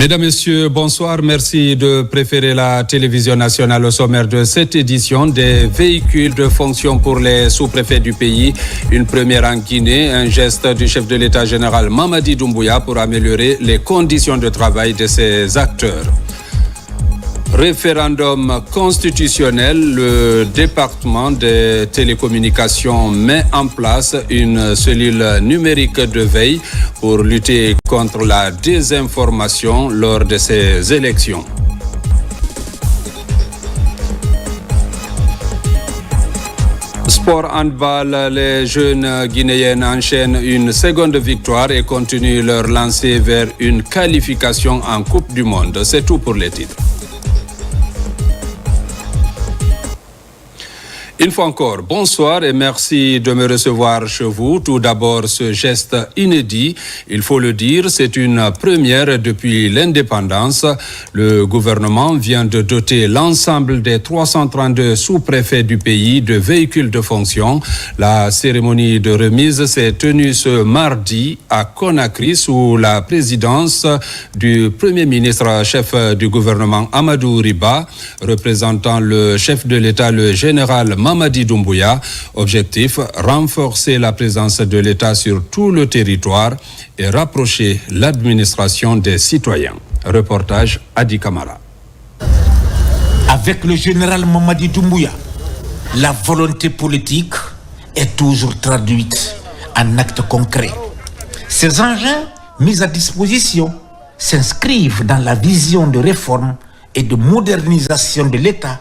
Mesdames, Messieurs, bonsoir. Merci de préférer la télévision nationale au sommaire de cette édition des véhicules de fonction pour les sous-préfets du pays. Une première en Guinée, un geste du chef de l'État général Mamadi Doumbouya pour améliorer les conditions de travail de ses acteurs. Référendum constitutionnel, le département des télécommunications met en place une cellule numérique de veille pour lutter contre la désinformation lors de ces élections. Sport handball, les jeunes guinéennes enchaînent une seconde victoire et continuent leur lancée vers une qualification en Coupe du Monde. C'est tout pour les titres. Une fois encore, bonsoir et merci de me recevoir chez vous. Tout d'abord, ce geste inédit, il faut le dire, c'est une première depuis l'indépendance. Le gouvernement vient de doter l'ensemble des 332 sous-préfets du pays de véhicules de fonction. La cérémonie de remise s'est tenue ce mardi à Conakry sous la présidence du Premier ministre, chef du gouvernement Amadou Riba, représentant le chef de l'État, le général Mamadi Doumbouya. Objectif, renforcer la présence de l'État sur tout le territoire et rapprocher l'administration des citoyens. Reportage Adi Kamara. Avec le général Mamadi Doumbouya, la volonté politique est toujours traduite en actes concrets. Ces engins mis à disposition s'inscrivent dans la vision de réforme et de modernisation de l'État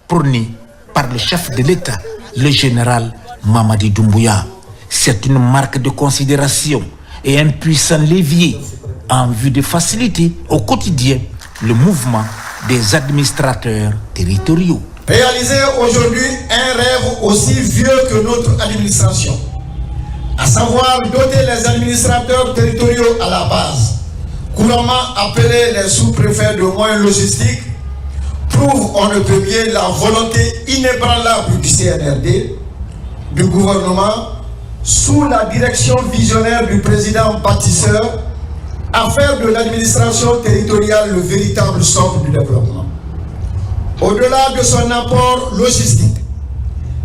prônée par le chef de l'État, le général Mamadi Doumbouya. C'est une marque de considération et un puissant levier en vue de faciliter au quotidien le mouvement des administrateurs territoriaux. Réaliser aujourd'hui un rêve aussi vieux que notre administration, à savoir doter les administrateurs territoriaux à la base, couramment appelés les sous-préfets de moyens logistiques, prouve on ne peut bien la volonté inébranlable du CNRD, du gouvernement, sous la direction visionnaire du président bâtisseur, à faire de l'administration territoriale le véritable socle du développement. Au-delà de son apport logistique,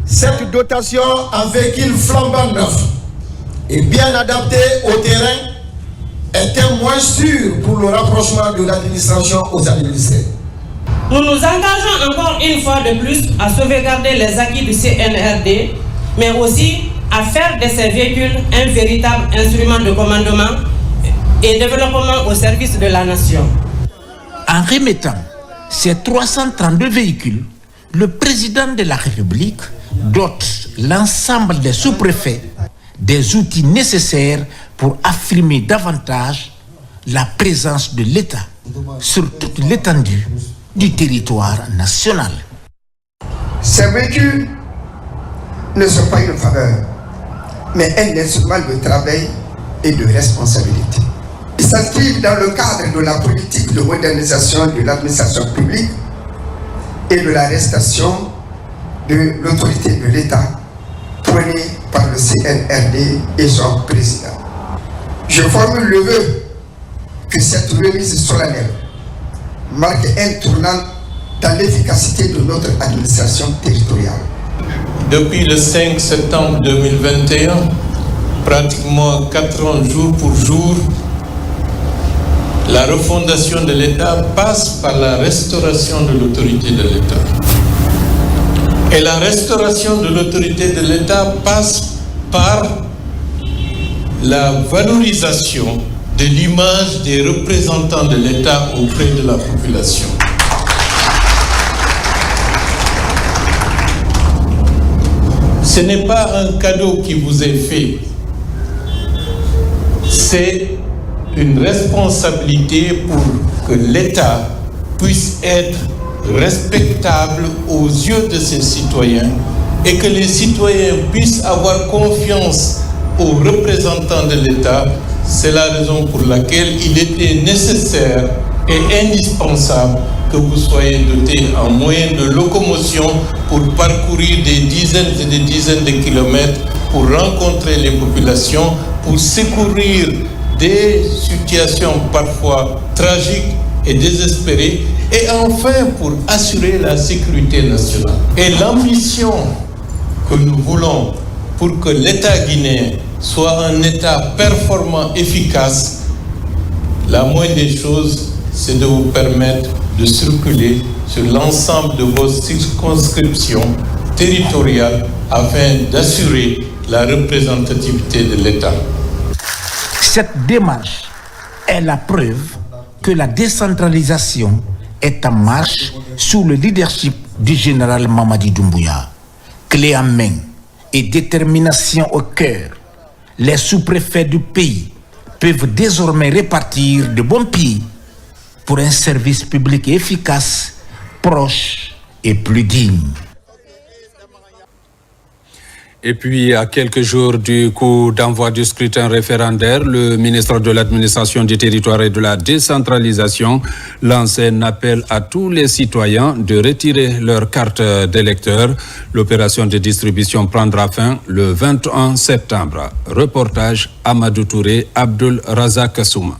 cette dotation en véhicules flambant neufs et bien adaptée au terrain est un moyen sûr pour le rapprochement de l'administration aux administrés. Nous nous engageons encore une fois de plus à sauvegarder les acquis du CNRD, mais aussi à faire de ces véhicules un véritable instrument de commandement et développement au service de la nation. En remettant ces 332 véhicules, le président de la République dote l'ensemble des sous-préfets des outils nécessaires pour affirmer davantage la présence de l'État sur toute l'étendue du territoire national. Ces véhicules ne sont pas une faveur, mais un instrument de travail et de responsabilité. Ils s'inscrivent dans le cadre de la politique de modernisation de l'administration publique et de la restauration de l'autorité de l'État prônée par le CNRD et son président. Je formule le vœu que cette remise solennelle marque un tournant dans l'efficacité de notre administration territoriale. Depuis le 5 septembre 2021, pratiquement 4 ans jour pour jour, la refondation de l'État passe par la restauration de l'autorité de l'État. Et la restauration de l'autorité de l'État passe par la valorisation de l'image des représentants de l'État auprès de la population. Ce n'est pas un cadeau qui vous est fait, c'est une responsabilité pour que l'État puisse être respectable aux yeux de ses citoyens et que les citoyens puissent avoir confiance aux représentants de l'État. C'est la raison pour laquelle il était nécessaire et indispensable que vous soyez dotés en moyens de locomotion pour parcourir des dizaines et des dizaines de kilomètres, pour rencontrer les populations, pour secourir des situations parfois tragiques et désespérées, et enfin pour assurer la sécurité nationale. Et l'ambition que nous voulons pour que l'État guinéen soit un État performant, efficace, la moindre des choses, c'est de vous permettre de circuler sur l'ensemble de vos circonscriptions territoriales afin d'assurer la représentativité de l'État. Cette démarche est la preuve que la décentralisation est en marche sous le leadership du général Mamadi Doumbouya. Clé en main et détermination au cœur, les sous-préfets du pays peuvent désormais répartir de bons pieds pour un service public efficace, proche et plus digne. Et puis, à quelques jours du coup d'envoi du scrutin référendaire, le ministre de l'Administration du Territoire et de la Décentralisation lance un appel à tous les citoyens de retirer leur carte d'électeur. L'opération de distribution prendra fin le 21 septembre. Reportage Amadou Touré, Abdul Razak Souma.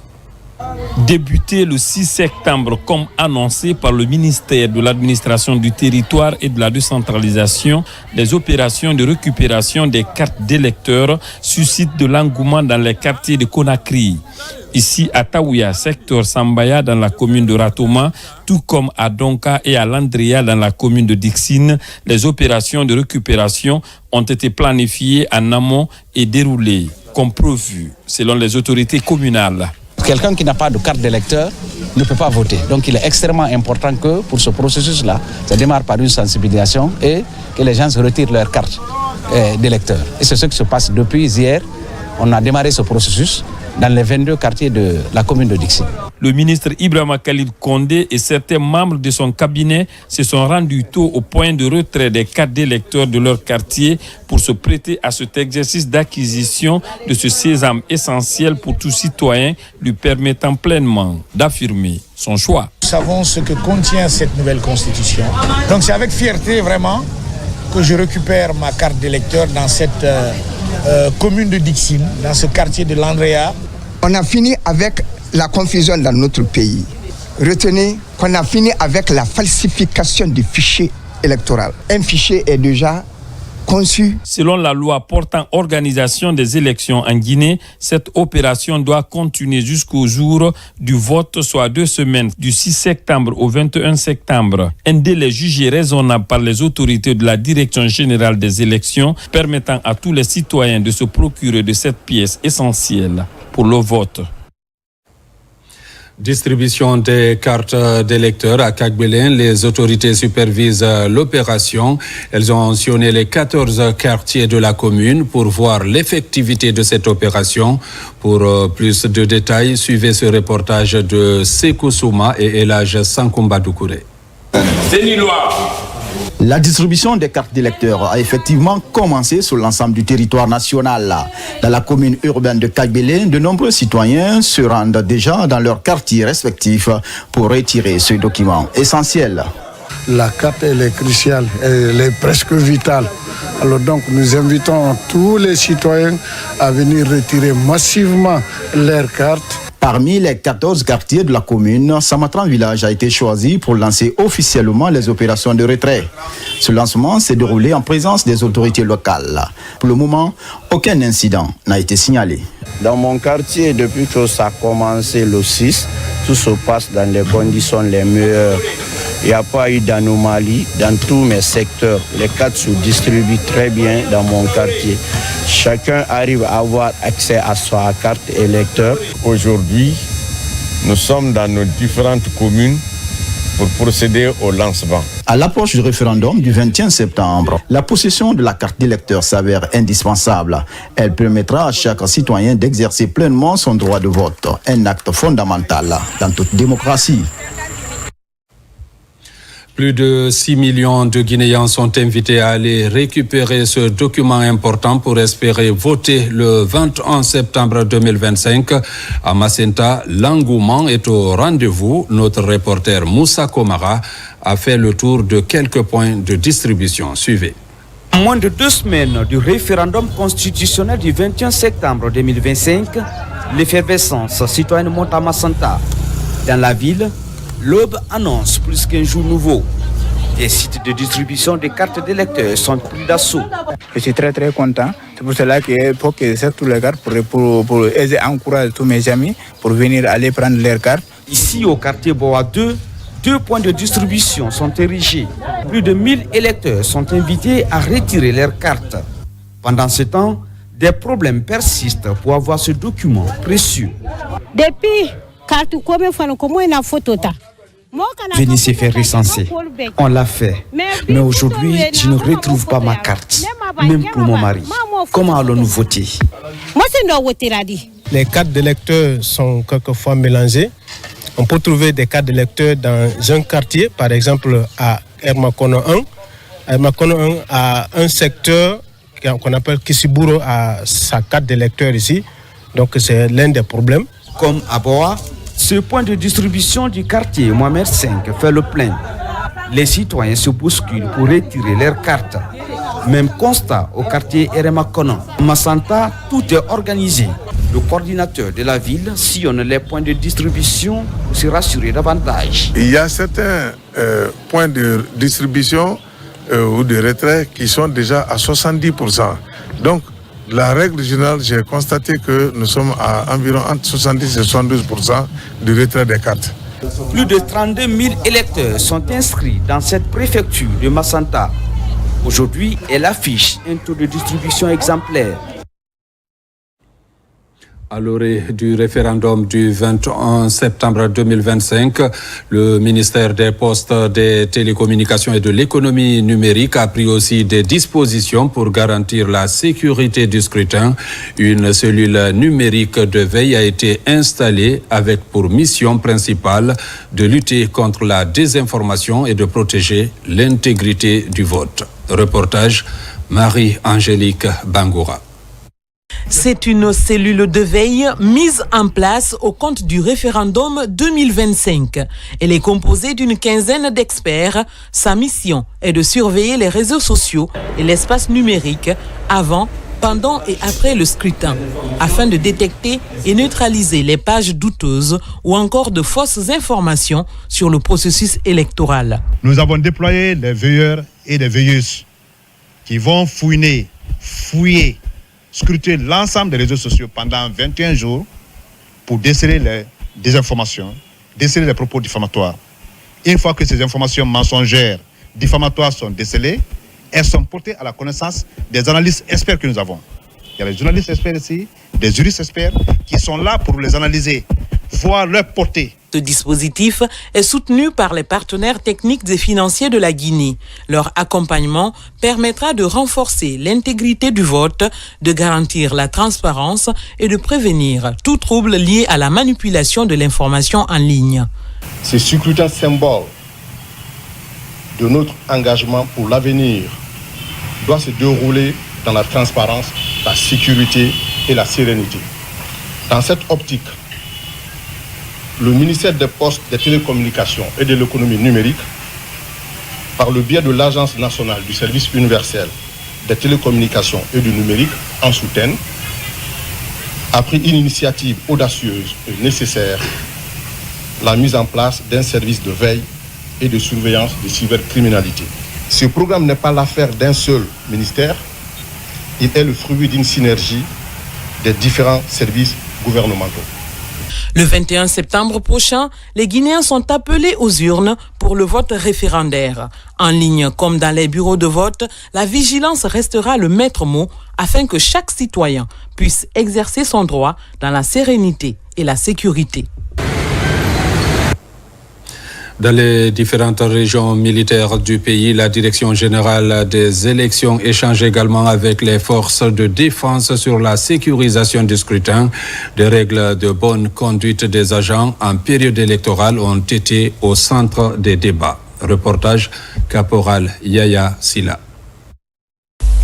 Débuté le 6 septembre comme annoncé par le ministère de l'Administration du Territoire et de la Décentralisation, les opérations de récupération des cartes d'électeurs suscitent de l'engouement dans les quartiers de Conakry. Ici à Taouya, secteur Sambaya dans la commune de Ratoma, tout comme à Donka et à Landria dans la commune de Dixine, les opérations de récupération ont été planifiées en amont et déroulées comme prévu selon les autorités communales. Quelqu'un qui n'a pas de carte d'électeur ne peut pas voter. Donc il est extrêmement important que pour ce processus-là, ça démarre par une sensibilisation et que les gens se retirent leur carte d'électeur. Et c'est ce qui se passe depuis hier. On a démarré ce processus dans les 22 quartiers de la commune de Dixie. Le ministre Ibrahima Khalil Condé et certains membres de son cabinet se sont rendus tôt au point de retrait des cartes d'électeurs de leur quartier pour se prêter à cet exercice d'acquisition de ce sésame essentiel pour tout citoyen lui permettant pleinement d'affirmer son choix. Nous savons ce que contient cette nouvelle constitution. Donc c'est avec fierté vraiment que je récupère ma carte d'électeur dans cette commune de Dixine, dans ce quartier de Landrea. On a fini avec la confusion dans notre pays. Retenez qu'on a fini avec la falsification du fichier électoral. Un fichier est déjà conçu. Selon la loi portant organisation des élections en Guinée, cette opération doit continuer jusqu'au jour du vote, soit 2 semaines, du 6 septembre au 21 septembre. Un délai jugé raisonnable par les autorités de la Direction générale des élections, permettant à tous les citoyens de se procurer de cette pièce essentielle pour le vote. Distribution des cartes d'électeurs à Kagbélin. Les autorités supervisent l'opération. Elles ont mentionné les 14 quartiers de la commune pour voir l'effectivité de cette opération. Pour plus de détails, suivez ce reportage de Sekou Souma et Elhaj Sankumba Doukouré. La distribution des cartes d'électeurs a effectivement commencé sur l'ensemble du territoire national. Dans la commune urbaine de Kagbélin, de nombreux citoyens se rendent déjà dans leurs quartiers respectifs pour retirer ce document essentiel. La carte, elle est cruciale, elle est presque vitale. Alors donc nous invitons tous les citoyens à venir retirer massivement leurs cartes. Parmi les 14 quartiers de la commune, Samatran Village a été choisi pour lancer officiellement les opérations de retrait. Ce lancement s'est déroulé en présence des autorités locales. Pour le moment, aucun incident n'a été signalé. Dans mon quartier, depuis que ça a commencé le 6, tout se passe dans les conditions les meilleures. Il n'y a pas eu d'anomalie dans tous mes secteurs. Les cartes se distribuent très bien dans mon quartier. Chacun arrive à avoir accès à sa carte électeur. Aujourd'hui, nous sommes dans nos différentes communes pour procéder au lancement. À l'approche du référendum du 21 septembre, la possession de la carte d'électeur s'avère indispensable. Elle permettra à chaque citoyen d'exercer pleinement son droit de vote, un acte fondamental dans toute démocratie. Plus de 6 millions de Guinéens sont invités à aller récupérer ce document important pour espérer voter le 21 septembre 2025. À Macenta, l'engouement est au rendez-vous. Notre reporter Moussa Komara a fait le tour de quelques points de distribution. Suivez. En moins de 2 semaines du référendum constitutionnel du 21 septembre 2025, L'effervescence citoyenne monte à Massanta. Dans la ville, l'aube annonce plus qu'un jour nouveau. Les sites de distribution des cartes d'électeurs sont pris d'assaut. Je suis très content. C'est pour cela qu'il faut que je tous les cartes pour encourager tous mes amis pour venir aller prendre leurs cartes. Ici au quartier Boa 2, 2 points de distribution sont érigés. Plus de 1000 électeurs sont invités à retirer leurs cartes. Pendant ce temps, des problèmes persistent pour avoir ce document précieux. Depuis, carte comment une photo. Venez se faire recenser. On l'a fait. Mais aujourd'hui, je ne retrouve pas ma carte. Même pour mon mari. Comment allons-nous voter? Les cartes d'électeurs sont quelquefois mélangées. On peut trouver des cartes d'électeurs dans un quartier, par exemple à Hermakono 1. Hermakono 1 a un secteur qu'on appelle Kisiburo a sa carte d'électeur ici. Donc c'est l'un des problèmes. Comme à Boa, ce point de distribution du quartier Mohamed V fait le plein. Les citoyens se bousculent pour retirer leurs cartes. Même constat au quartier Hermakono. Massanta, tout est organisé. Le coordinateur de la ville sillonne les points de distribution pour se rassurer davantage. Il y a certains points de distribution ou de retrait qui sont déjà à 70%. Donc, la règle générale, j'ai constaté que nous sommes à environ entre 70 et 72% du retrait des cartes. Plus de 32 000 électeurs sont inscrits dans cette préfecture de Massanta. Aujourd'hui, elle affiche un taux de distribution exemplaire. À l'orée du référendum du 21 septembre 2025, le ministère des Postes, des Télécommunications et de l'Économie numérique a pris aussi des dispositions pour garantir la sécurité du scrutin. Une cellule numérique de veille a été installée avec pour mission principale de lutter contre la désinformation et de protéger l'intégrité du vote. Reportage Marie-Angélique Bangoura. C'est une cellule de veille mise en place au compte du référendum 2025. Elle est composée d'une quinzaine d'experts. Sa mission est de surveiller les réseaux sociaux et l'espace numérique avant, pendant et après le scrutin, afin de détecter et neutraliser les pages douteuses ou encore de fausses informations sur le processus électoral. Nous avons déployé des veilleurs et des veilleuses qui vont fouiller, scruter l'ensemble des réseaux sociaux pendant 21 jours pour déceler les désinformations, déceler les propos diffamatoires. Une fois que ces informations mensongères, diffamatoires sont décelées, elles sont portées à la connaissance des analystes experts que nous avons. Il y a les journalistes experts ici, des juristes experts qui sont là pour les analyser, voir leur portée. Ce dispositif est soutenu par les partenaires techniques et financiers de la Guinée. Leur accompagnement permettra de renforcer l'intégrité du vote, de garantir la transparence et de prévenir tout trouble lié à la manipulation de l'information en ligne. Ce scrutin symbole de notre engagement pour l'avenir doit se dérouler dans la transparence, la sécurité et la sérénité. Dans cette optique, le ministère des Postes, des Télécommunications et de l'Économie numérique, par le biais de l'Agence nationale du service universel des télécommunications et du numérique en soutien, a pris une initiative audacieuse et nécessaire, la mise en place d'un service de veille et de surveillance de cybercriminalité. Ce programme n'est pas l'affaire d'un seul ministère, il est le fruit d'une synergie des différents services gouvernementaux. Le 21 septembre prochain, les Guinéens sont appelés aux urnes pour le vote référendaire. En ligne comme dans les bureaux de vote, la vigilance restera le maître mot afin que chaque citoyen puisse exercer son droit dans la sérénité et la sécurité. Dans les différentes régions militaires du pays, la Direction générale des élections échange également avec les forces de défense sur la sécurisation du scrutin. Des règles de bonne conduite des agents en période électorale ont été au centre des débats. Reportage Caporal Yaya Silla.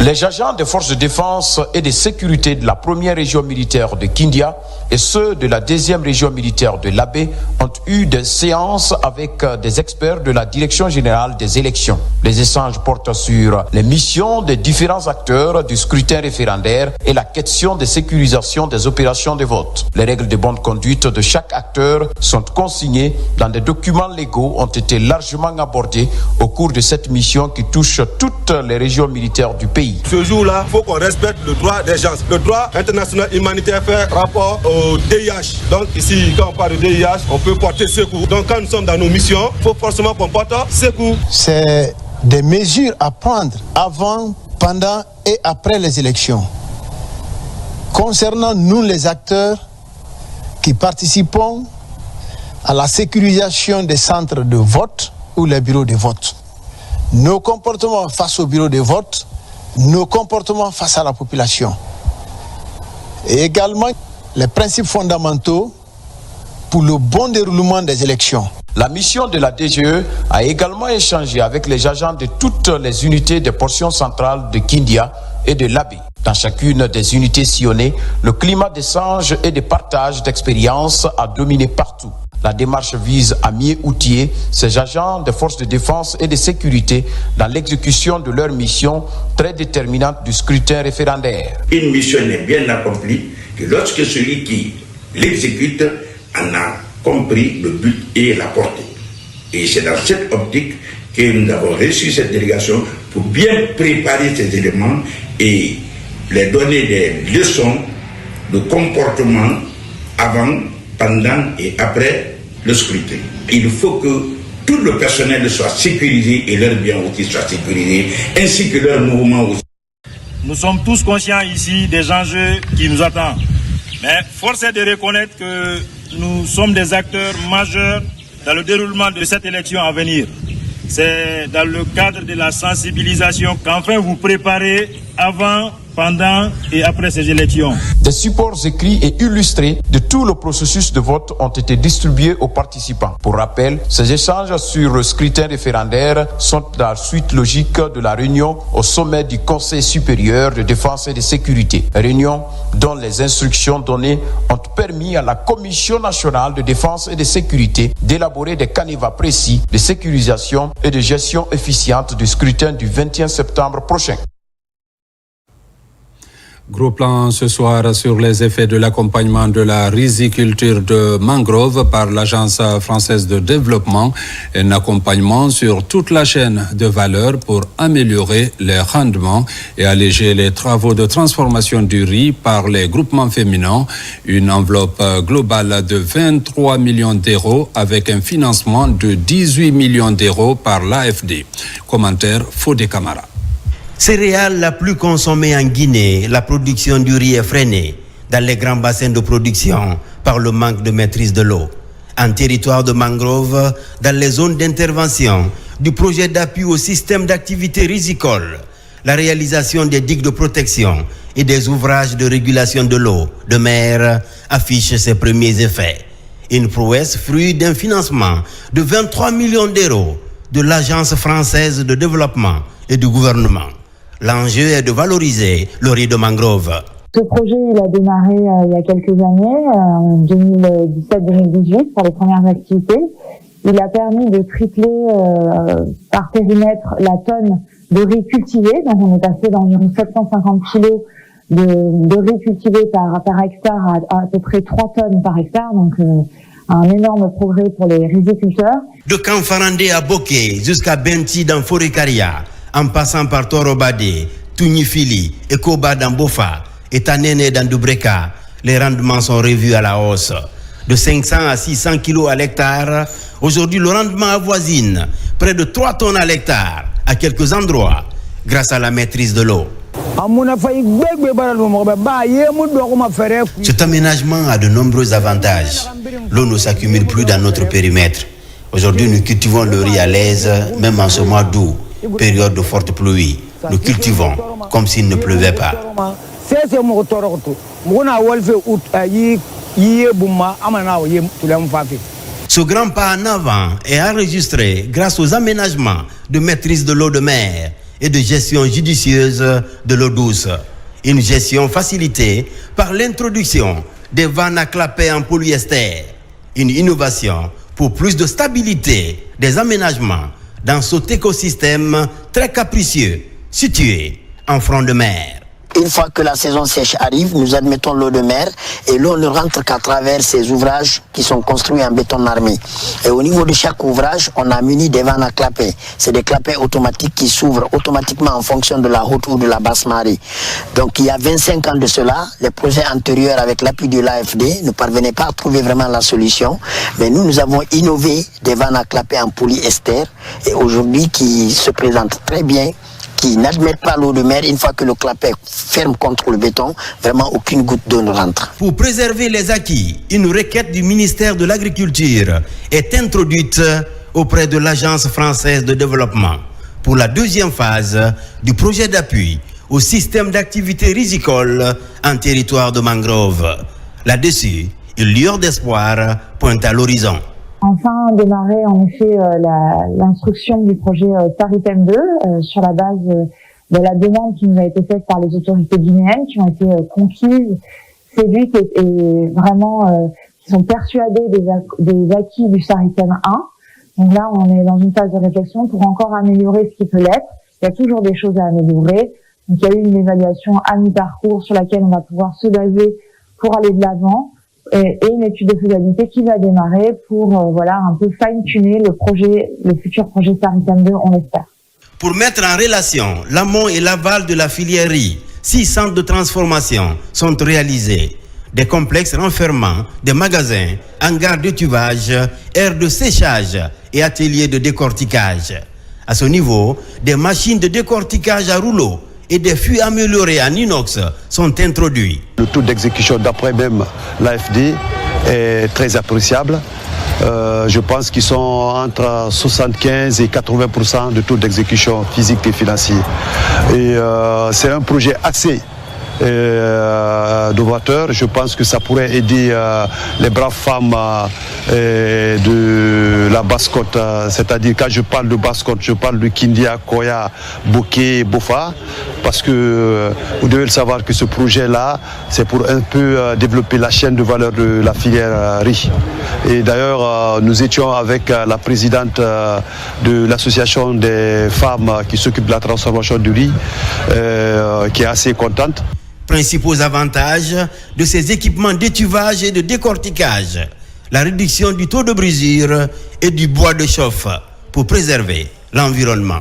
Les agents des forces de défense et de sécurité de la première région militaire de Kindia et ceux de la deuxième région militaire de Labé ont eu des séances avec des experts de la Direction générale des élections. Les échanges portent sur les missions des différents acteurs du scrutin référendaire et la question de sécurisation des opérations de vote. Les règles de bonne conduite de chaque acteur sont consignées dans des documents légaux, ont été largement abordés au cours de cette mission qui touche toutes les régions militaires du pays. Ce jour-là, il faut qu'on respecte le droit des gens. Le droit international humanitaire fait rapport au DIH. Donc ici, quand on parle de DIH, on peut porter secours. Donc quand nous sommes dans nos missions, il faut forcément qu'on porte secours. C'est des mesures à prendre avant, pendant et après les élections. Concernant nous les acteurs qui participons à la sécurisation des centres de vote ou les bureaux de vote. Nos comportements face aux bureaux de vote, nos comportements face à la population. Et également les principes fondamentaux pour le bon déroulement des élections. La mission de la DGE a également échangé avec les agents de toutes les unités des portions centrales de Kindia et de Labé. Dans chacune des unités sillonnées, le climat d'échange et de partage d'expériences a dominé partout. La démarche vise à mieux outiller ces agents des forces de défense et de sécurité dans l'exécution de leur mission très déterminante du scrutin référendaire. Une mission n'est bien accomplie que lorsque celui qui l'exécute en a compris le but et la portée. Et c'est dans cette optique que nous avons reçu cette délégation pour bien préparer ces éléments et les donner des leçons de comportement avant, pendant et après le scrutin. Il faut que tout le personnel soit sécurisé et leurs biens aussi soient sécurisés, ainsi que leurs mouvements aussi. Nous sommes tous conscients ici des enjeux qui nous attendent. Mais force est de reconnaître que nous sommes des acteurs majeurs dans le déroulement de cette élection à venir. C'est dans le cadre de la sensibilisation qu'enfin vous préparez avant, pendant et après ces élections. Des supports écrits et illustrés de tout le processus de vote ont été distribués aux participants. Pour rappel, ces échanges sur le scrutin référendaire sont la suite logique de la réunion au sommet du Conseil supérieur de défense et de sécurité. Réunion dont les instructions données ont permis à la Commission nationale de défense et de sécurité d'élaborer des canevas précis de sécurisation et de gestion efficiente du scrutin du 21 septembre prochain. Gros plan ce soir sur les effets de l'accompagnement de la riziculture de mangrove par l'Agence française de développement, un accompagnement sur toute la chaîne de valeur pour améliorer les rendements et alléger les travaux de transformation du riz par les groupements féminins. Une enveloppe globale de 23 millions d'euros avec un financement de 18 millions d'euros par l'AFD. Commentaire Fodé Camara. Céréale la plus consommée en Guinée, la production du riz est freinée dans les grands bassins de production par le manque de maîtrise de l'eau. En territoire de mangrove, dans les zones d'intervention du projet d'appui au système d'activité risicole, la réalisation des digues de protection et des ouvrages de régulation de l'eau de mer affiche ses premiers effets. Une prouesse fruit d'un financement de 23 millions d'euros de l'Agence française de développement et du gouvernement. L'enjeu est de valoriser le riz de mangrove. Ce projet, il a démarré il y a quelques années, en 2017-2018, pour les premières activités. Il a permis de tripler par périmètre la tonne de riz cultivé. Donc on est passé d'environ 750 kilos de riz cultivé par hectare à peu près 3 tonnes par hectare. Donc un énorme progrès pour les riziculteurs. De Kanfarandé à Boké jusqu'à Benti dans Forêt-Caria, en passant par Torobadé, Tounifili et Koba dans Bofa et Tanene dans Dubreka, les rendements sont revus à la hausse. De 500 à 600 kilos à l'hectare, aujourd'hui le rendement avoisine près de 3 tonnes à l'hectare à quelques endroits grâce à la maîtrise de l'eau. Cet aménagement a de nombreux avantages. L'eau ne s'accumule plus dans notre périmètre. Aujourd'hui, nous cultivons le riz à l'aise, même en ce mois d'août, période de forte pluie. Nous cultivons comme s'il ne pleuvait pas. Ce grand pas en avant est enregistré grâce aux aménagements de maîtrise de l'eau de mer et de gestion judicieuse de l'eau douce. Une gestion facilitée par l'introduction des vannes à clapet en polyester. Une innovation pour plus de stabilité des aménagements dans cet écosystème très capricieux situé en front de mer. Une fois que la saison sèche arrive, nous admettons l'eau de mer et l'eau ne rentre qu'à travers ces ouvrages qui sont construits en béton armé. Et au niveau de chaque ouvrage, on a muni des vannes à clapet. C'est des clapets automatiques qui s'ouvrent automatiquement en fonction de la haute ou de la basse marée. Donc il y a 25 ans de cela, les projets antérieurs avec l'appui de l'AFD ne parvenaient pas à trouver vraiment la solution. Mais nous avons innové des vannes à clapet en polyester et aujourd'hui qui se présentent très bien, qui n'admettent pas l'eau de mer. Une fois que le clapet ferme contre le béton, vraiment aucune goutte d'eau ne rentre. Pour préserver les acquis, une requête du ministère de l'Agriculture est introduite auprès de l'Agence française de développement pour la deuxième phase du projet d'appui au système d'activité risicole en territoire de mangrove. Là-dessus, une lueur d'espoir pointe à l'horizon. Enfin, démarrer en effet l'instruction du projet Saritem 2 sur la base de la demande qui nous a été faite par les autorités guinéennes, qui ont été conquises, séduites et vraiment qui sont persuadées des acquis du Saritem 1. Donc là, on est dans une phase de réflexion pour encore améliorer ce qui peut l'être. Il y a toujours des choses à améliorer. Donc il y a eu une évaluation à mi-parcours sur laquelle on va pouvoir se baser pour aller de l'avant. Et une étude de faisabilité qui va démarrer pour un peu fine-tuner le futur projet Saritem 2, on l'espère. Pour mettre en relation l'amont et l'aval de la filière riz, 6 centres de transformation sont réalisés. Des complexes renfermant des magasins, hangars de tuvage, aires de séchage et ateliers de décortiquage. À ce niveau, des machines de décortiquage à rouleau et des fûts améliorés en inox sont introduits. Le taux d'exécution d'après même l'AFD est très appréciable. Je pense qu'ils sont entre 75 et 80% de taux d'exécution physique et financier. Et c'est un projet assez novateur. Je pense que ça pourrait aider les braves femmes de la basse-côte. C'est-à-dire, quand je parle de basse-côte, je parle de Kindia, Koya, Bokeh, Bofa. Parce que vous devez le savoir que ce projet-là, c'est pour un peu développer la chaîne de valeur de la filière riz. Et d'ailleurs, nous étions avec la présidente de l'association des femmes qui s'occupe de la transformation du riz, qui est assez contente. Principaux avantages de ces équipements d'étuvage et de décortiquage: la réduction du taux de brisure et du bois de chauffe pour préserver l'environnement.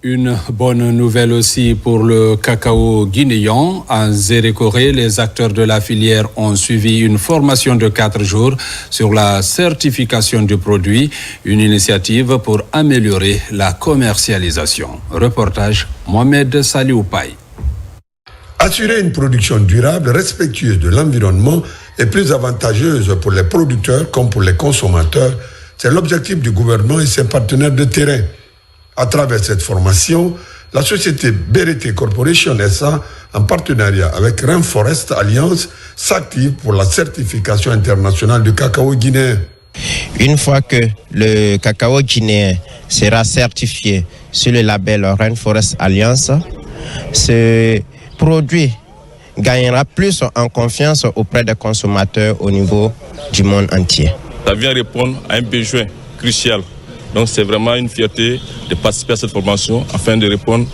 Une bonne nouvelle aussi pour le cacao guinéen. En Zérékoré, les acteurs de la filière ont suivi une formation de 4 jours sur la certification du produit, une initiative pour améliorer la commercialisation. Reportage Mohamed Salioupaï. Assurer une production durable, respectueuse de l'environnement et plus avantageuse pour les producteurs comme pour les consommateurs, c'est l'objectif du gouvernement et ses partenaires de terrain. À travers cette formation, la société BRT Corporation SA, en partenariat avec Rainforest Alliance, s'active pour la certification internationale du cacao guinéen. Une fois que le cacao guinéen sera certifié sur le label Rainforest Alliance, ce produit gagnera plus en confiance auprès des consommateurs au niveau du monde entier. Ça vient répondre à un besoin crucial. Donc c'est vraiment une fierté de participer à cette formation afin de répondre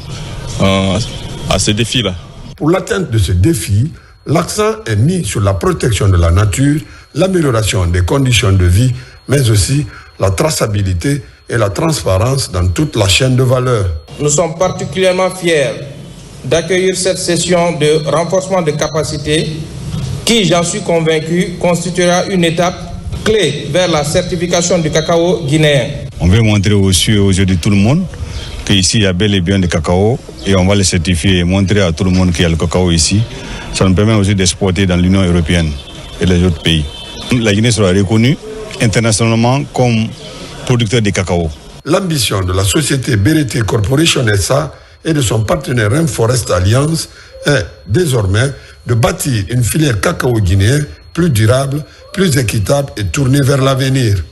à ce défi-là. Pour l'atteinte de ce défi, l'accent est mis sur la protection de la nature, l'amélioration des conditions de vie, mais aussi la traçabilité et la transparence dans toute la chaîne de valeur. Nous sommes particulièrement fiers d'accueillir cette session de renforcement de capacité qui, j'en suis convaincu, constituera une étape clé vers la certification du cacao guinéen. On veut montrer aussi aujourd'hui tout le monde qu'ici il y a bel et bien du cacao et on va le certifier et montrer à tout le monde qu'il y a le cacao ici. Ça nous permet aussi d'exporter dans l'Union européenne et les autres pays. La Guinée sera reconnue internationalement comme producteur de cacao. L'ambition de la société BRT Corporation SA et de son partenaire Rainforest Alliance est désormais de bâtir une filière cacao guinéen plus durable, plus équitable et tournée vers l'avenir.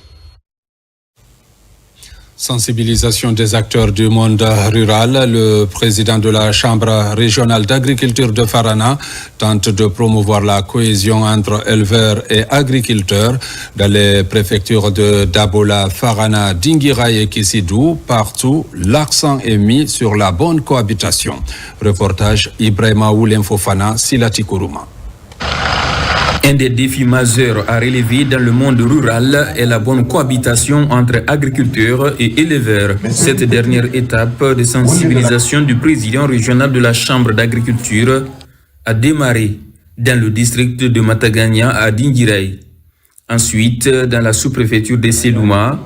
Sensibilisation des acteurs du monde rural. Le président de la Chambre régionale d'agriculture de Farana tente de promouvoir la cohésion entre éleveurs et agriculteurs dans les préfectures de Dabola, Farana, Dinguiraye et Kissidou. Partout, l'accent est mis sur la bonne cohabitation. Reportage Ibrahima Oulem Fofana, Silati Kourouma. Un des défis majeurs à relever dans le monde rural est la bonne cohabitation entre agriculteurs et éleveurs. Cette dernière étape de sensibilisation du président régional de la Chambre d'agriculture a démarré dans le district de Matagania à Dinguiraye. Ensuite, dans la sous-préfecture de Selouma,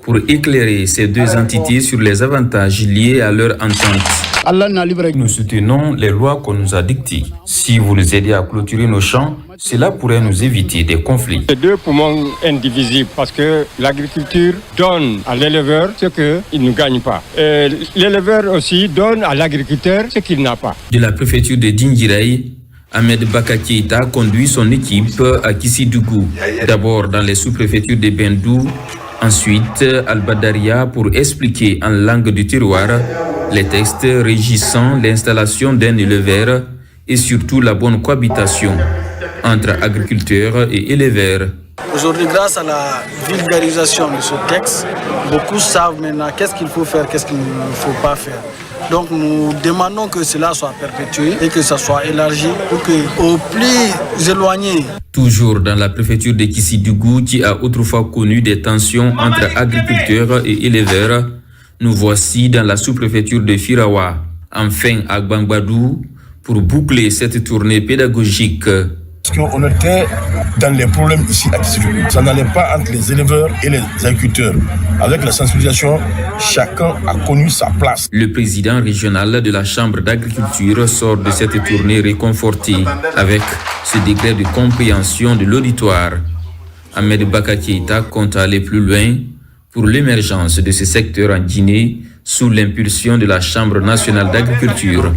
pour éclairer ces deux entités sur les avantages liés à leur entente. Nous soutenons les lois qu'on nous a dictées. Si vous nous aidez à clôturer nos champs, cela pourrait nous éviter des conflits. Les deux poumons indivisibles parce que l'agriculture donne à l'éleveur ce qu'il ne gagne pas. Et l'éleveur aussi donne à l'agriculteur ce qu'il n'a pas. De la préfecture de Dinguiraye, Ahmed Bakakeita conduit son équipe à Kissidou, d'abord dans les sous-préfectures de Bendou, ensuite Al-Badaria pour expliquer en langue du terroir les textes régissant l'installation d'un éleveur et surtout la bonne cohabitation entre agriculteurs et éleveurs. Aujourd'hui, grâce à la vulgarisation de ce texte, beaucoup savent maintenant qu'est-ce qu'il faut faire, qu'est-ce qu'il ne faut pas faire. Donc nous demandons que cela soit perpétué et que ça soit élargi pour qu'au plus éloigné. Toujours dans la préfecture de Kissidou, qui a autrefois connu des tensions entre agriculteurs et éleveurs, nous voici dans la sous-préfecture de Firawa, enfin à Gbangbadou, pour boucler cette tournée pédagogique. Parce qu'on était dans les problèmes ici à Kissidou. Ça n'allait pas entre les éleveurs et les agriculteurs. Avec la sensibilisation, chacun a connu sa place. Le président régional de la Chambre d'agriculture sort de cette tournée réconforté avec ce degré de compréhension de l'auditoire. Ahmed Bakakeita compte aller plus loin pour l'émergence de ce secteur en Guinée sous l'impulsion de la Chambre nationale d'agriculture.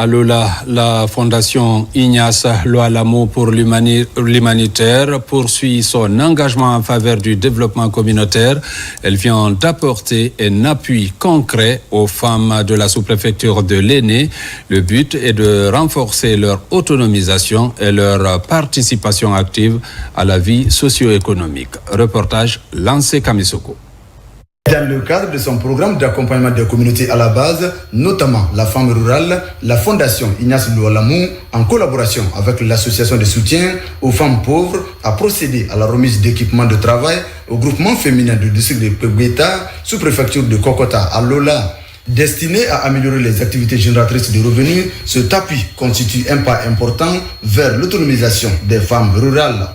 À Lola, la fondation Ignace Loalamo pour l'humanitaire poursuit son engagement en faveur du développement communautaire. Elle vient d'apporter un appui concret aux femmes de la sous-préfecture de l'Aîné. Le but est de renforcer leur autonomisation et leur participation active à la vie socio-économique. Reportage Lancé Kamisoko. Dans le cadre de son programme d'accompagnement des communautés à la base, notamment la femme rurale, la fondation Ignace Loalamo, en collaboration avec l'association de soutien aux femmes pauvres, a procédé à la remise d'équipements de travail au groupement féminin du district de Pebeta, sous-préfecture de Kokota à Lola. Destiné à améliorer les activités génératrices de revenus, cet appui constitue un pas important vers l'autonomisation des femmes rurales.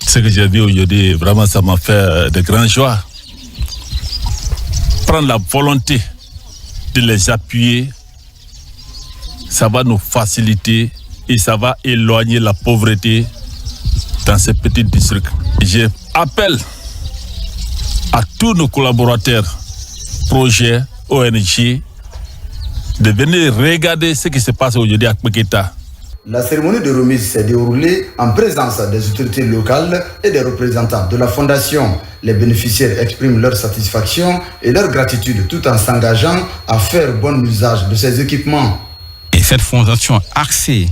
Ce que j'ai vu aujourd'hui, vraiment ça m'a fait de grandes joies. Prendre la volonté de les appuyer, ça va nous faciliter et ça va éloigner la pauvreté dans ces petits districts. J'appelle à tous nos collaborateurs, projets, ONG, de venir regarder ce qui se passe aujourd'hui à Peketa. La cérémonie de remise s'est déroulée en présence des autorités locales et des représentants de la fondation. Les bénéficiaires expriment leur satisfaction et leur gratitude tout en s'engageant à faire bon usage de ces équipements. Et cette fondation axée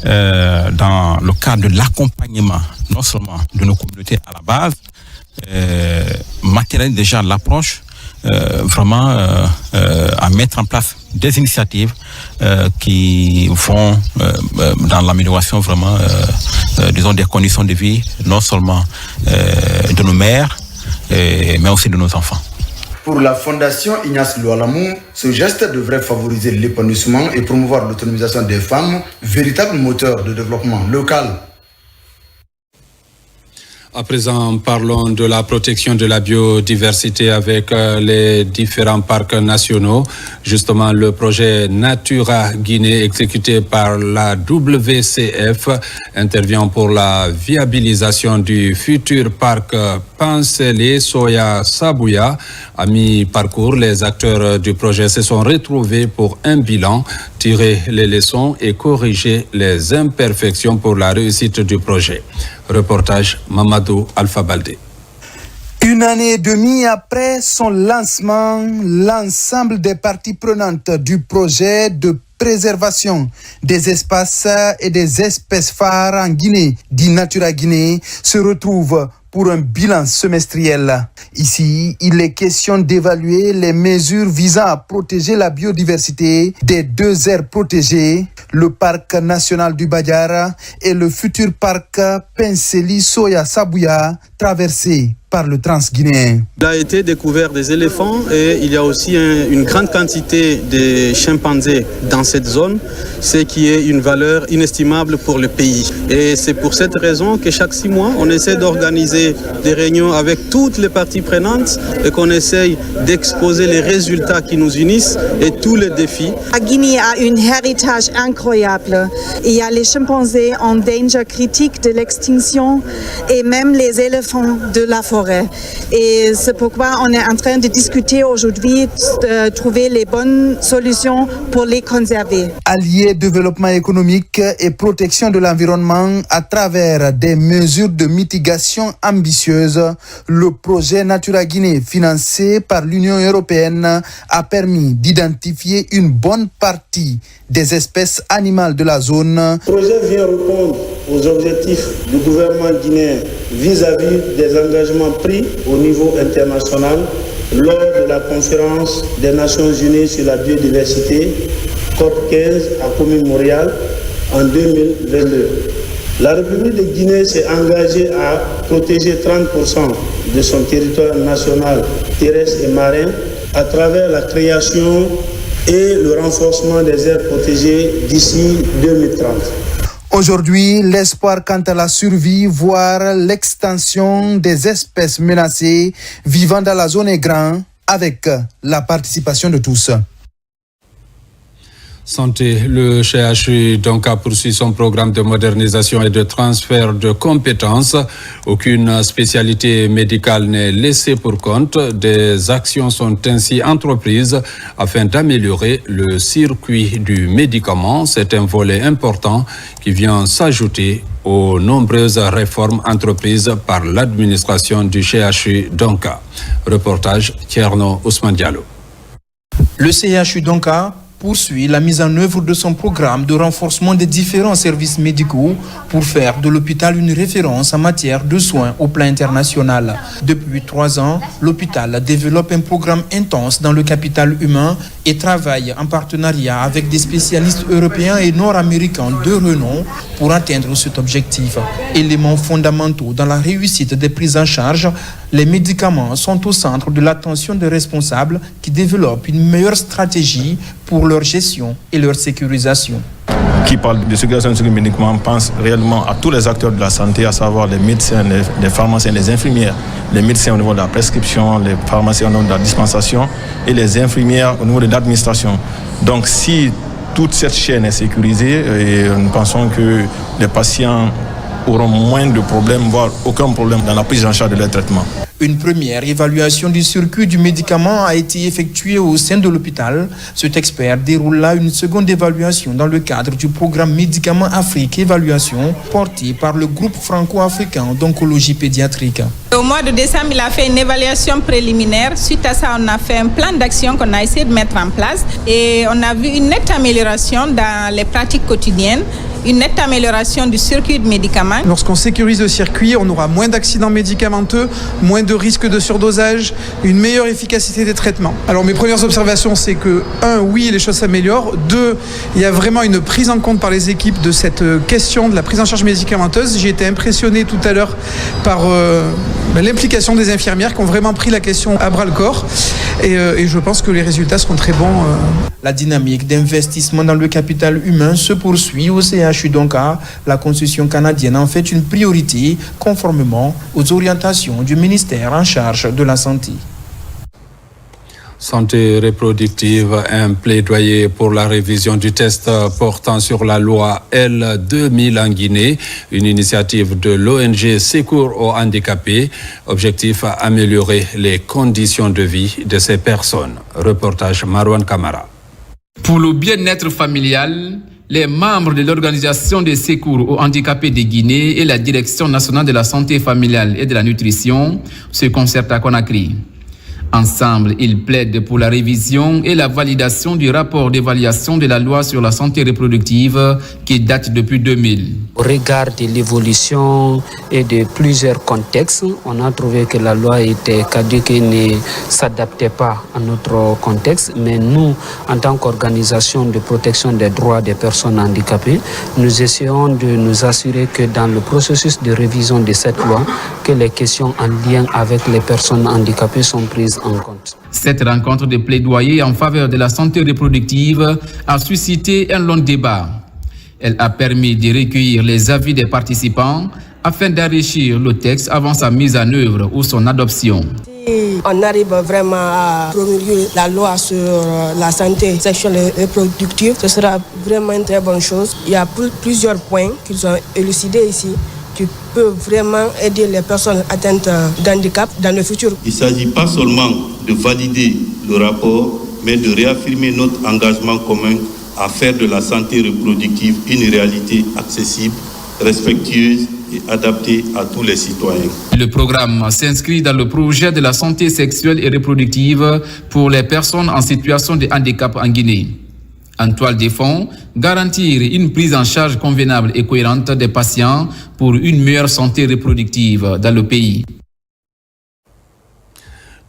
dans le cadre de l'accompagnement, non seulement de nos communautés à la base, matérialise déjà l'approche vraiment à mettre en place des initiatives qui vont dans l'amélioration vraiment disons des conditions de vie, non seulement de nos mères, mais aussi de nos enfants. Pour la fondation Ignace Loalamo, ce geste devrait favoriser l'épanouissement et promouvoir l'autonomisation des femmes, véritable moteur de développement local. À présent, parlons de la protection de la biodiversité avec les différents parcs nationaux. Justement, le projet Natura Guinée, exécuté par la WCF, intervient pour la viabilisation du futur parc Pansele Soya Sabouya. À mi-parcours, les acteurs du projet se sont retrouvés pour un bilan, tirer les leçons et corriger les imperfections pour la réussite du projet. Reportage Mamadou Alpha Baldé. Une année et demie après son lancement, l'ensemble des parties prenantes du projet de préservation des espaces et des espèces phares en Guinée, dit Natura Guinée, se retrouve pour un bilan semestriel. Ici, il est question d'évaluer les mesures visant à protéger la biodiversité des 2 aires protégées, le parc national du Badiara et le futur parc Penseli Soya Sabouya, traversé par le Transguinéen. Il a été découvert des éléphants et il y a aussi une grande quantité de chimpanzés dans cette zone, ce qui est une valeur inestimable pour le pays. Et c'est pour cette raison que chaque 6 mois, on essaie d'organiser des réunions avec toutes les parties prenantes et qu'on essaye d'exposer les résultats qui nous unissent et tous les défis. La Guinée a un héritage incroyable. Il y a les chimpanzés en danger critique de l'extinction et même les éléphants de la forêt. Et c'est pourquoi on est en train de discuter aujourd'hui, de trouver les bonnes solutions pour les conserver. Allier développement économique et protection de l'environnement à travers des mesures de mitigation ambitieuses, le projet Natura Guinée, financé par l'Union européenne, a permis d'identifier une bonne partie des espèces animales de la zone. Le projet vient répondre aux objectifs du gouvernement guinéen vis-à-vis des engagements pris au niveau international lors de la conférence des Nations Unies sur la biodiversité, COP15 à Comé-Montréal en 2022. La République de Guinée s'est engagée à protéger 30% de son territoire national terrestre et marin à travers la création et le renforcement des aires protégées d'ici 2030. Aujourd'hui, l'espoir quant à la survie, voire l'extension des espèces menacées vivant dans la zone est grand, avec la participation de tous. Santé, le CHU Donka poursuit son programme de modernisation et de transfert de compétences. Aucune spécialité médicale n'est laissée pour compte. Des actions sont ainsi entreprises afin d'améliorer le circuit du médicament. C'est un volet important qui vient s'ajouter aux nombreuses réformes entreprises par l'administration du CHU Donka. Reportage Tierno Ousmane Diallo. Le CHU Donka poursuit la mise en œuvre de son programme de renforcement des différents services médicaux pour faire de l'hôpital une référence en matière de soins au plan international. Depuis 3 ans, l'hôpital développe un programme intense dans le capital humain et travaille en partenariat avec des spécialistes européens et nord-américains de renom pour atteindre cet objectif. Éléments fondamentaux dans la réussite des prises en charge, les médicaments sont au centre de l'attention des responsables qui développent une meilleure stratégie pour leur gestion et leur sécurisation. Qui parle de sécurisation des médicaments pense réellement à tous les acteurs de la santé, à savoir les médecins, les pharmaciens, les infirmières, les médecins au niveau de la prescription, les pharmaciens au niveau de la dispensation et les infirmières au niveau de l'administration. Donc si toute cette chaîne est sécurisée, et nous pensons que les patients auront moins de problèmes, voire aucun problème dans la prise en charge de leur traitement. Une première évaluation du circuit du médicament a été effectuée au sein de l'hôpital. Cet expert déroule là une seconde évaluation dans le cadre du programme Médicaments Afrique Évaluation porté par le groupe franco-africain d'oncologie pédiatrique. Au mois de décembre, il a fait une évaluation préliminaire. Suite à ça, on a fait un plan d'action qu'on a essayé de mettre en place et on a vu une nette amélioration dans les pratiques quotidiennes, une nette amélioration du circuit de médicaments. Lorsqu'on sécurise le circuit, on aura moins d'accidents médicamenteux, moins de risques de surdosage, une meilleure efficacité des traitements. Alors mes premières observations, c'est que 1, oui, les choses s'améliorent. 2, il y a vraiment une prise en compte par les équipes de cette question de la prise en charge médicamenteuse. J'ai été impressionné tout à l'heure par l'implication des infirmières qui ont vraiment pris la question à bras-le-corps. Et je pense que les résultats seront très bons. La dynamique d'investissement dans le capital humain se poursuit au CHU Donka. La concession canadienne en fait une priorité conformément aux orientations du ministère en charge de la santé. Santé reproductive, un plaidoyer pour la révision du test portant sur la loi L2000 en Guinée, une initiative de l'ONG Secours aux handicapés. Objectif, améliorer les conditions de vie de ces personnes. Reportage Marwan Kamara. Pour le bien-être familial, les membres de l'Organisation des secours aux handicapés de Guinée et la Direction nationale de la santé familiale et de la nutrition se concertent à Conakry. Ensemble, ils plaident pour la révision et la validation du rapport d'évaluation de la loi sur la santé reproductive qui date depuis 2000. Au regard de l'évolution et de plusieurs contextes, on a trouvé que la loi était caduque et ne s'adaptait pas à notre contexte. Mais nous, en tant qu'organisation de protection des droits des personnes handicapées, nous essayons de nous assurer que dans le processus de révision de cette loi, que les questions en lien avec les personnes handicapées sont prises en compte. Cette rencontre de plaidoyer en faveur de la santé reproductive a suscité un long débat. Elle a permis de recueillir les avis des participants afin d'enrichir le texte avant sa mise en œuvre ou son adoption. Si on arrive vraiment à promulguer la loi sur la santé sexuelle et reproductive, ce sera vraiment une très bonne chose. Il y a plusieurs points qu'ils ont élucidés ici qui peuvent vraiment aider les personnes atteintes d'handicap dans le futur. Il ne s'agit pas seulement de valider le rapport, mais de réaffirmer notre engagement commun à faire de la santé reproductive une réalité accessible, respectueuse et adaptée à tous les citoyens. Le programme s'inscrit dans le projet de la santé sexuelle et reproductive pour les personnes en situation de handicap en Guinée. En toile de fond, garantir une prise en charge convenable et cohérente des patients pour une meilleure santé reproductive dans le pays.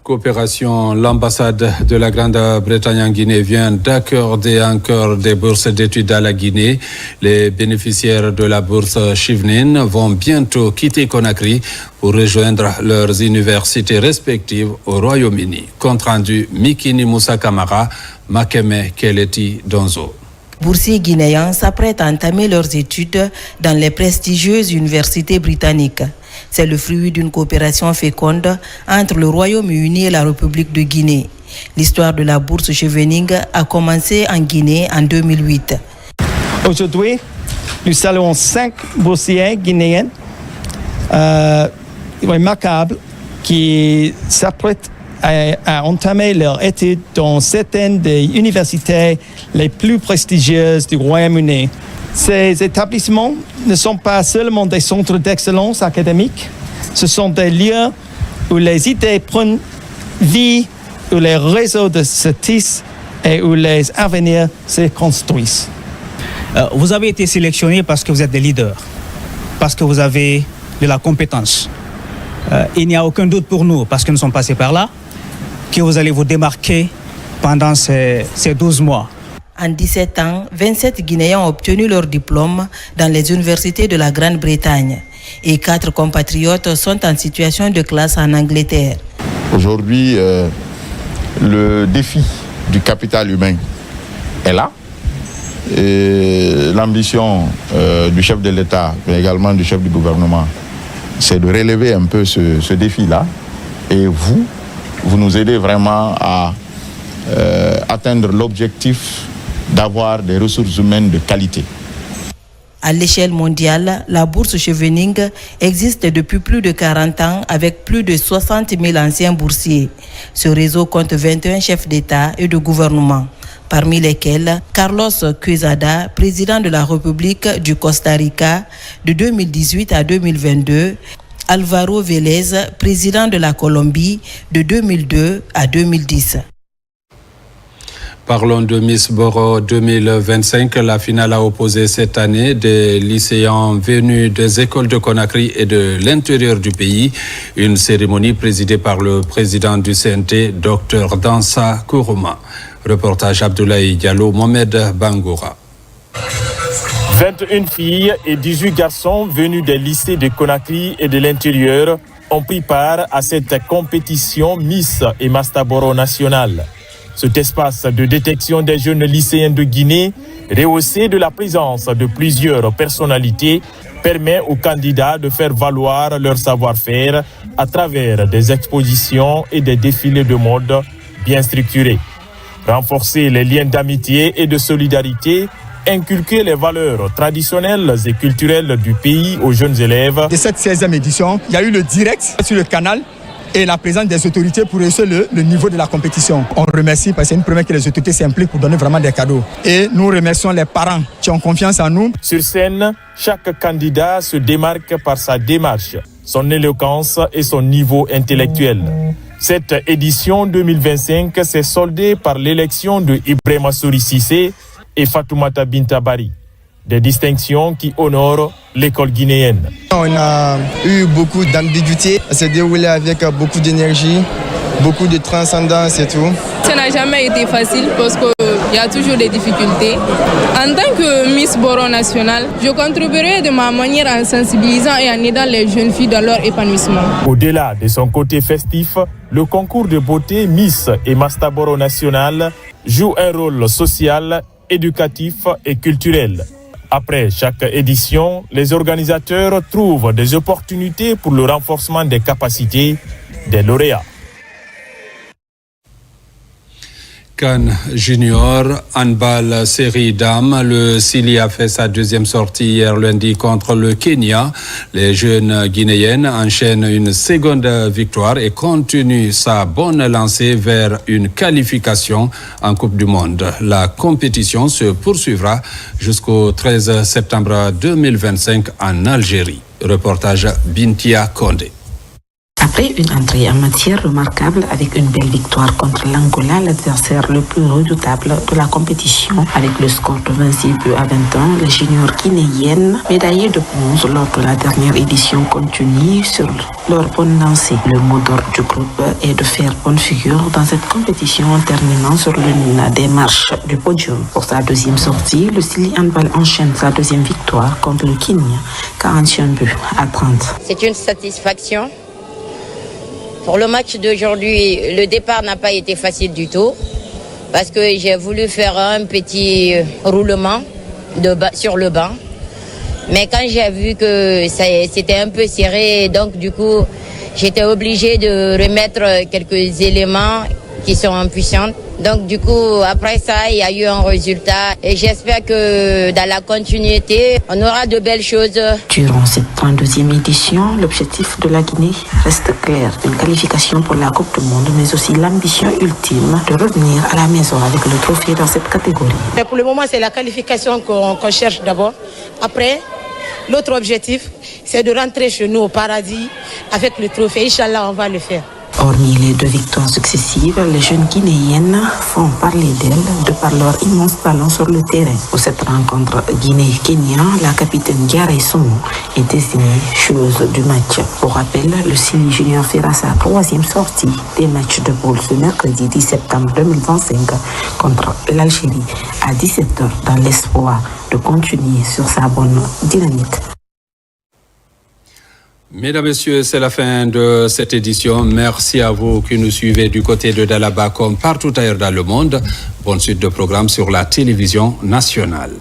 Coopération, l'ambassade de la Grande-Bretagne en Guinée vient d'accorder encore des bourses d'études à la Guinée. Les bénéficiaires de la bourse Chivnin vont bientôt quitter Conakry pour rejoindre leurs universités respectives au Royaume-Uni. Compte rendu Mikini Moussa Kamara, Makeme Keleti Donzo. Boursiers guinéens s'apprêtent à entamer leurs études dans les prestigieuses universités britanniques. C'est le fruit d'une coopération féconde entre le Royaume-Uni et la République de Guinée. L'histoire de la bourse Chevening a commencé en Guinée en 2008. Aujourd'hui, nous saluons 5 boursiers guinéens remarquables qui s'apprêtent à entamer leurs études dans certaines des universités les plus prestigieuses du Royaume-Uni. Ces établissements ne sont pas seulement des centres d'excellence académique, ce sont des lieux où les idées prennent vie, où les réseaux se tissent et où les avenirs se construisent. Vous avez été sélectionné parce que vous êtes des leaders, parce que vous avez de la compétence. Il n'y a aucun doute pour nous, parce que nous sommes passés par là, que vous allez vous démarquer pendant ces 12 mois. En 17 ans, 27 Guinéens ont obtenu leur diplôme dans les universités de la Grande-Bretagne et 4 compatriotes sont en situation de classe en Angleterre. Aujourd'hui, le défi du capital humain est là. Et l'ambition du chef de l'État, mais également du chef du gouvernement, c'est de relever un peu ce défi-là. Et vous nous aidez vraiment à atteindre l'objectif d'avoir des ressources humaines de qualité. À l'échelle mondiale, la bourse Chevening existe depuis plus de 40 ans avec plus de 60 000 anciens boursiers. Ce réseau compte 21 chefs d'État et de gouvernement, parmi lesquels Carlos Quezada, président de la République du Costa Rica de 2018 à 2022, Alvaro Vélez, président de la Colombie de 2002 à 2010. Parlons de Miss Boro 2025. La finale a opposé cette année des lycéens venus des écoles de Conakry et de l'intérieur du pays. Une cérémonie présidée par le président du CNT, Dr Dansa Kourouma. Reportage Abdoulaye Diallo, Mohamed Bangoura. 21 filles et 18 garçons venus des lycées de Conakry et de l'intérieur ont pris part à cette compétition Miss et Master Boro nationale. Cet espace de détection des jeunes lycéens de Guinée, rehaussé de la présence de plusieurs personnalités, permet aux candidats de faire valoir leur savoir-faire à travers des expositions et des défilés de mode bien structurés. Renforcer les liens d'amitié et de solidarité, inculquer les valeurs traditionnelles et culturelles du pays aux jeunes élèves. De cette 16e édition, il y a eu le direct sur le canal et la présence des autorités pour hausser le niveau de la compétition. On remercie parce que c'est une première que les autorités s'impliquent pour donner vraiment des cadeaux. Et nous remercions les parents qui ont confiance en nous. Sur scène, chaque candidat se démarque par sa démarche, son éloquence et son niveau intellectuel. Cette édition 2025 s'est soldée par l'élection de Ibrahima Souri Cissé et Fatoumata Bintabari. Des distinctions qui honorent l'école guinéenne. On a eu beaucoup d'ambiguïté, ça s'est déroulé avec beaucoup d'énergie, beaucoup de transcendance et tout. Ça n'a jamais été facile parce qu'il y a toujours des difficultés. En tant que Miss Boro nationale, je contribuerai de ma manière en sensibilisant et en aidant les jeunes filles dans leur épanouissement. Au-delà de son côté festif, le concours de beauté Miss et Master Boro national joue un rôle social, éducatif et culturel. Après chaque édition, les organisateurs trouvent des opportunités pour le renforcement des capacités des lauréats. CAN Junior, handball série dames. Le Sili a fait sa deuxième sortie hier lundi contre le Kenya. Les jeunes guinéennes enchaînent une seconde victoire et continuent sa bonne lancée vers une qualification en Coupe du Monde. La compétition se poursuivra jusqu'au 13 septembre 2025 en Algérie. Reportage Bintia Kondé. Après une entrée en matière remarquable avec une belle victoire contre l'Angola, l'adversaire le plus redoutable de la compétition, avec le score de 26 buts à 20 ans, les juniors guinéennes, médaillées de bronze lors de la dernière édition, continuent sur leur bonne lancée. Le mot d'ordre du groupe est de faire bonne figure dans cette compétition en terminant sur l'une des marches du podium. Pour sa deuxième sortie, le Sili Handball enchaîne sa deuxième victoire contre le Kenya, 41 buts à 30. C'est une satisfaction. Pour le match d'aujourd'hui, le départ n'a pas été facile du tout parce que j'ai voulu faire un petit roulement sur le banc. Mais quand j'ai vu que c'était un peu serré, donc du coup, j'étais obligée de remettre quelques éléments qui sont impuissants. Donc du coup, après ça, il y a eu un résultat et j'espère que dans la continuité, on aura de belles choses. Durant cette 32e édition, l'objectif de la Guinée reste clair, une qualification pour la Coupe du Monde, mais aussi l'ambition ultime de revenir à la maison avec le trophée dans cette catégorie. Mais pour le moment, c'est la qualification qu'on cherche d'abord. Après, l'autre objectif, c'est de rentrer chez nous au paradis avec le trophée. Inch'Allah, on va le faire. Hormis les deux victoires successives, les jeunes guinéennes font parler d'elles de par leur immense talent sur le terrain. Pour cette rencontre Guinée-Kenya, la capitaine Gare Somo est désignée joueuse du match. Pour rappel, le Sili Junior fera sa troisième sortie des matchs de poule ce mercredi 10 septembre 2025 contre l'Algérie à 17h dans l'espoir de continuer sur sa bonne dynamique. Mesdames, Messieurs, c'est la fin de cette édition. Merci à vous qui nous suivez du côté de Dalaba comme partout ailleurs dans le monde. Bonne suite de programmes sur la télévision nationale.